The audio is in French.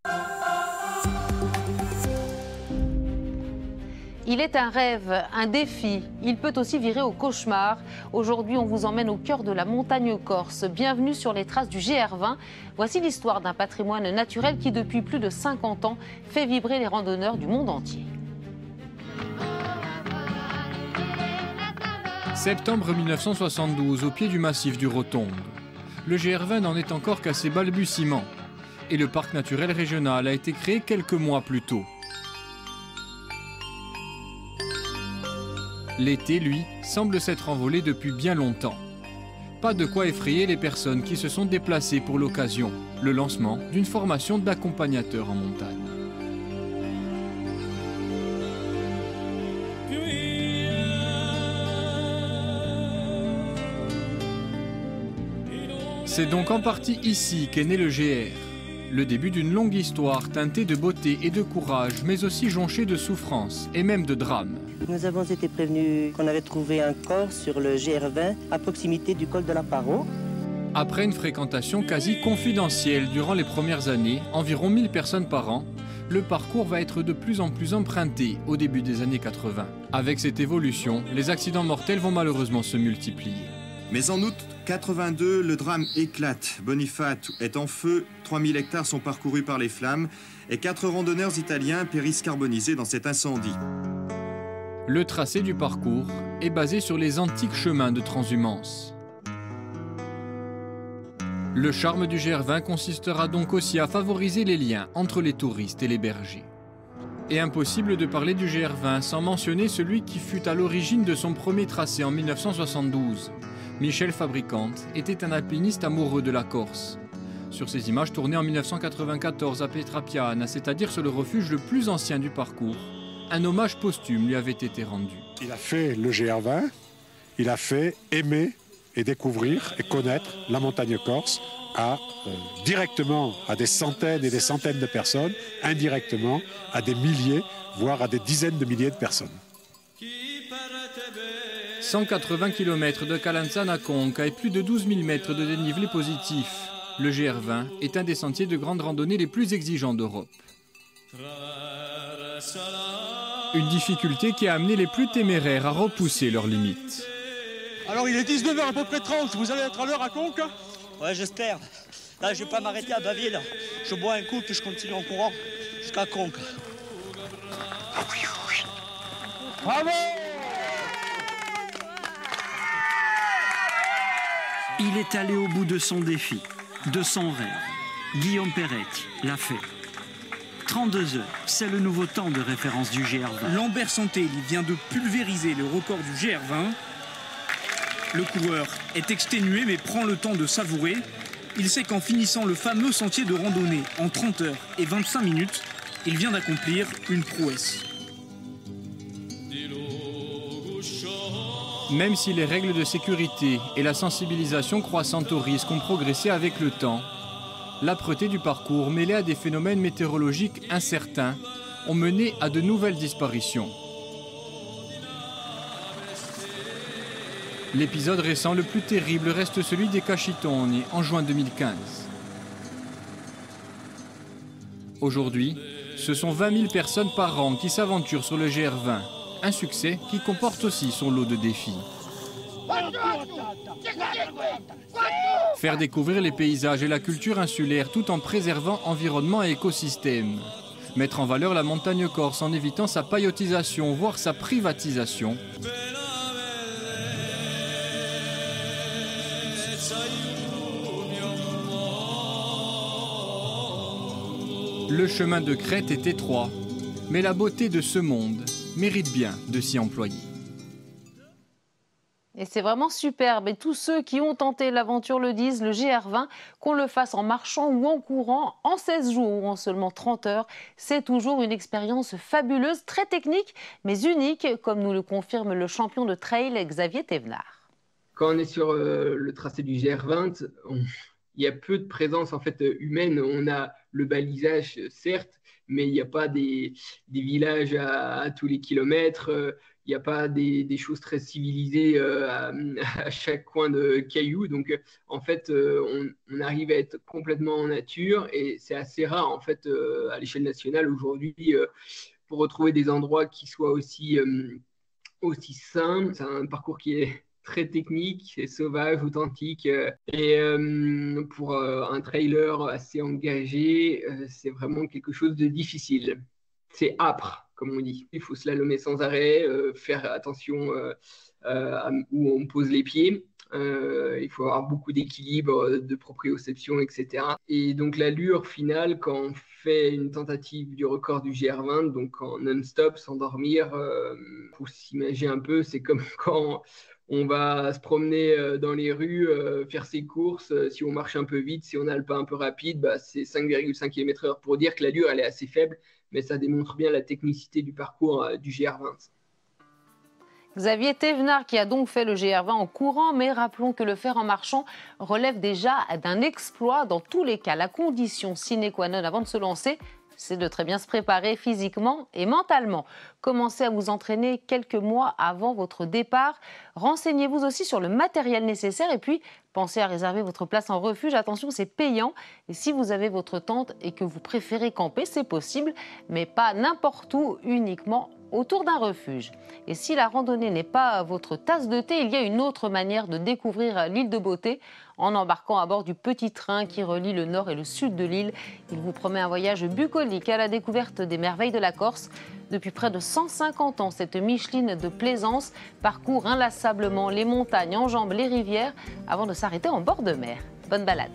Il est un rêve, un défi. Il peut aussi virer au cauchemar. Aujourd'hui, on vous emmène au cœur de la montagne corse. Bienvenue sur les traces du GR20. Voici l'histoire d'un patrimoine naturel qui, depuis plus de 50 ans, fait vibrer les randonneurs du monde entier. Septembre 1972, au pied du massif du Rotonde. Le GR20 n'en est encore qu'à ses balbutiements. Et le parc naturel régional a été créé quelques mois plus tôt. L'été, lui, semble s'être envolé depuis bien longtemps. Pas de quoi effrayer les personnes qui se sont déplacées pour l'occasion, le lancement d'une formation d'accompagnateurs en montagne. C'est donc en partie ici qu'est né le GR. Le début d'une longue histoire teintée de beauté et de courage, mais aussi jonchée de souffrance et même de drame. Nous avons été prévenus qu'on avait trouvé un corps sur le GR20 à proximité du col de la Paro. Après une fréquentation quasi confidentielle durant les premières années, environ 1000 personnes par an, le parcours va être de plus en plus emprunté au début des années 80. Avec cette évolution, les accidents mortels vont malheureusement se multiplier. Mais en août 82, le drame éclate. Boniface est en feu, 3000 hectares sont parcourus par les flammes et 4 randonneurs italiens périssent carbonisés dans cet incendie. Le tracé du parcours est basé sur les antiques chemins de transhumance. Le charme du GR20 consistera donc aussi à favoriser les liens entre les touristes et les bergers. Et impossible de parler du GR20 sans mentionner celui qui fut à l'origine de son premier tracé en 1972. Michel Fabricante était un alpiniste amoureux de la Corse. Sur ces images tournées en 1994 à Petrapiana, c'est-à-dire sur le refuge le plus ancien du parcours, un hommage posthume lui avait été rendu. Il a fait le GR20, il a fait aimer et découvrir et connaître la montagne corse directement à des centaines et des centaines de personnes, indirectement à des milliers, voire à des dizaines de milliers de personnes. 180 km de Calanzana à Conca et plus de 12 000 mètres de dénivelé positif. Le GR20 est un des sentiers de grande randonnée les plus exigeants d'Europe. Une difficulté qui a amené les plus téméraires à repousser leurs limites. Alors il est 19h à peu près 30, vous allez être à l'heure à Conca? Ouais, j'espère. Là, je vais pas m'arrêter à Baville. Je bois un coup puis je continue en courant jusqu'à Conca. Bravo! Il est allé au bout de son défi, de son rêve. Guillaume Peretti l'a fait. 32 heures, c'est le nouveau temps de référence du GR20. Lambert Santelli vient de pulvériser le record du GR20. Le coureur est exténué mais prend le temps de savourer. Il sait qu'en finissant le fameux sentier de randonnée en 30 heures et 25 minutes, il vient d'accomplir une prouesse. Même si les règles de sécurité et la sensibilisation croissante au risque ont progressé avec le temps, l'âpreté du parcours mêlée à des phénomènes météorologiques incertains ont mené à de nouvelles disparitions. L'épisode récent le plus terrible reste celui des Cacitoni en juin 2015. Aujourd'hui, ce sont 20 000 personnes par an qui s'aventurent sur le GR20, un succès qui comporte aussi son lot de défis. Faire découvrir les paysages et la culture insulaire tout en préservant environnement et écosystème. Mettre en valeur la montagne corse en évitant sa paillotisation, voire sa privatisation. Le chemin de crête est étroit, mais la beauté de ce monde mérite bien de s'y employer. Et c'est vraiment superbe. Et tous ceux qui ont tenté l'aventure le disent, le GR20, qu'on le fasse en marchant ou en courant, en 16 jours ou en seulement 30 heures, c'est toujours une expérience fabuleuse, très technique, mais unique, comme nous le confirme le champion de trail Xavier Thévenard. Quand on est sur le tracé du GR20, il y a peu de présence en fait, humaine. On a le balisage, certes, mais il n'y a pas des villages à tous les kilomètres. Il n'y a pas des choses très civilisées à chaque coin de cailloux. Donc, en fait, on arrive à être complètement en nature et c'est assez rare, en fait, à l'échelle nationale aujourd'hui, pour retrouver des endroits qui soient aussi sains. C'est un parcours qui est très technique, c'est sauvage, authentique. Et pour un trailer assez engagé, c'est vraiment quelque chose de difficile. C'est âpre, comme on dit. Il faut slalomer sans arrêt, faire attention à où on pose les pieds. Il faut avoir beaucoup d'équilibre, de proprioception, etc. Et donc l'allure finale, quand on fait une tentative du record du GR20, donc en non-stop, sans dormir, pour s'imaginer un peu, c'est comme quand on va se promener dans les rues, faire ses courses. Si on marche un peu vite, si on a le pas un peu rapide, bah, c'est 5,5 km/h pour dire que l'allure, elle est assez faible, mais ça démontre bien la technicité du parcours du GR20. Xavier Thévenard qui a donc fait le GR20 en courant, mais rappelons que le faire en marchant relève déjà d'un exploit. Dans tous les cas, la condition sine qua non avant de se lancer, c'est de très bien se préparer physiquement et mentalement. Commencez à vous entraîner quelques mois avant votre départ. Renseignez-vous aussi sur le matériel nécessaire et puis pensez à réserver votre place en refuge. Attention, c'est payant. Et si vous avez votre tente et que vous préférez camper, c'est possible, mais pas n'importe où, uniquement autour d'un refuge. Et si la randonnée n'est pas votre tasse de thé, il y a une autre manière de découvrir l'île de Beauté en embarquant à bord du petit train qui relie le nord et le sud de l'île. Il vous promet un voyage bucolique à la découverte des merveilles de la Corse. Depuis près de 150 ans, cette Micheline de Plaisance parcourt inlassablement les montagnes, enjambe les rivières avant de s'arrêter en bord de mer. Bonne balade.